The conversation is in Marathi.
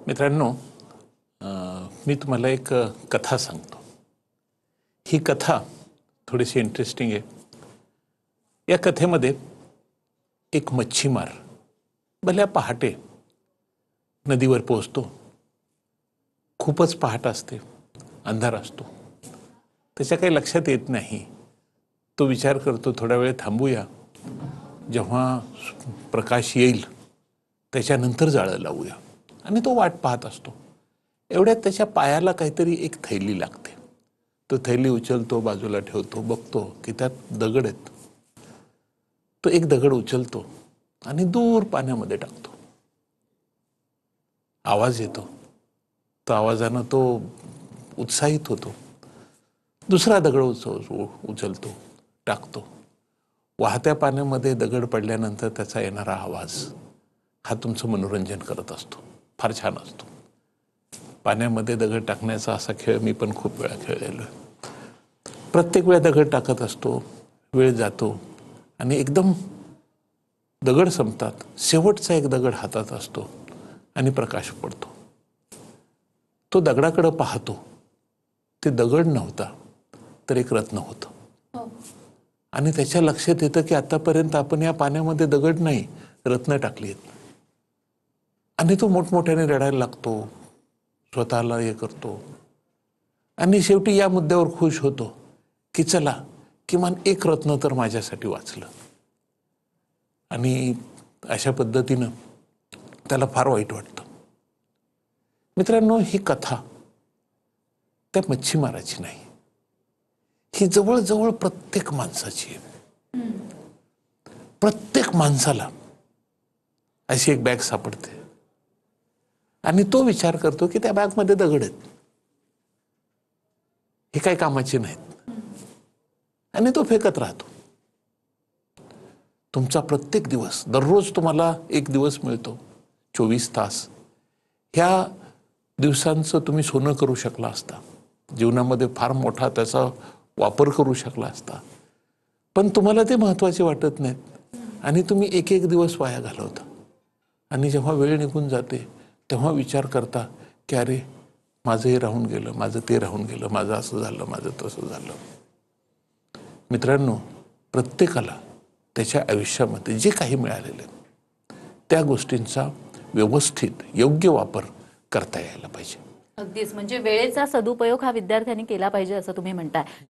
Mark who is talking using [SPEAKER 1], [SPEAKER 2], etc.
[SPEAKER 1] मित्रांनो, मी तुम्हाला एक कथा सांगतो। ही कथा थोडीशी इंटरेस्टिंग आहे। या कथेमध्ये एक मच्छीमार भल्या पहाटे नदीवर पोहोचतो। खूपच पहाट असते, अंधार असतो। त्याच्या काही लक्षात येत नाही। तो विचार करतो थोडा वेळ थांबूया, जेव्हा प्रकाश येईल त्याच्यानंतर जाळं लावूया। आणि तो वाट पाहत असतो। एवढ्यात त्याच्या पायाला काहीतरी एक थैली लागते। तो थैली उचलतो, बाजूला ठेवतो, बघतो की त्यात दगड आहेत। तो एक दगड उचलतो आणि दूर पाण्यामध्ये टाकतो। आवाज येतो। तो आवाजानं तो उत्साहित होतो। दुसरा दगड उचलतो, टाकतो। वाहत्या पाण्यामध्ये दगड पडल्यानंतर त्याचा येणारा आवाज हा तुमचं मनोरंजन करत असतो। फार छान असतो। पाण्यामध्ये दगड टाकण्याचा असा खेळ मी पण खूप वेळा खेळलेलो आहे। प्रत्येक वेळा दगड टाकत असतो, वेळ जातो आणि एकदम दगड संपतात। शेवटचा एक दगड हातात असतो आणि प्रकाश पडतो। तो दगडाकडे पाहतो। ते दगड नव्हता तर एक रत्न होतं। आणि त्याच्या लक्षात येतं की आतापर्यंत आपण या पाण्यामध्ये दगड नाही, रत्न टाकली आहेत। आणि तो मोठमोठ्याने रडायला लागतो, स्वतःला हे करतो आणि शेवटी या मुद्द्यावर खुश होतो की चला, किमान एक रत्न तर माझ्यासाठी वाचलं। आणि अशा पद्धतीनं त्याला फार वाईट वाटतं। मित्रांनो, ही कथा त्या मच्छीमाराची नाही, ही जवळजवळ प्रत्येक माणसाची आहे। प्रत्येक माणसाला अशी एक बॅग सापडते आणि तो विचार करतो की त्या बॅगमध्ये दगड आहेत, हे काही कामाची नाहीत, आणि तो फेकत राहतो। तुमचा प्रत्येक दिवस, दररोज तुम्हाला एक दिवस मिळतो, 24 तास। ह्या दिवसांचं तुम्ही सोनं करू शकला असता, जीवनामध्ये फार मोठा त्याचा वापर करू शकला असता, पण तुम्हाला ते महत्त्वाचे वाटत नाहीत आणि तुम्ही एक एक दिवस वाया घालवता। आणि जेव्हा वेळ निघून जाते तेव्हा विचार करता की अरे, माझं हे राहून गेलं, माझं ते राहून गेलं, माझं असं झालं, माझं तसं झालं। मित्रांनो, प्रत्येकाला त्याच्या आयुष्यामध्ये जे काही मिळालेलं त्या गोष्टींचा व्यवस्थित योग्य वापर करता यायला पाहिजे।
[SPEAKER 2] अगदीच, म्हणजे वेळेचा सदुपयोग हा विद्यार्थ्यांनी केला पाहिजे असं तुम्ही म्हणताय।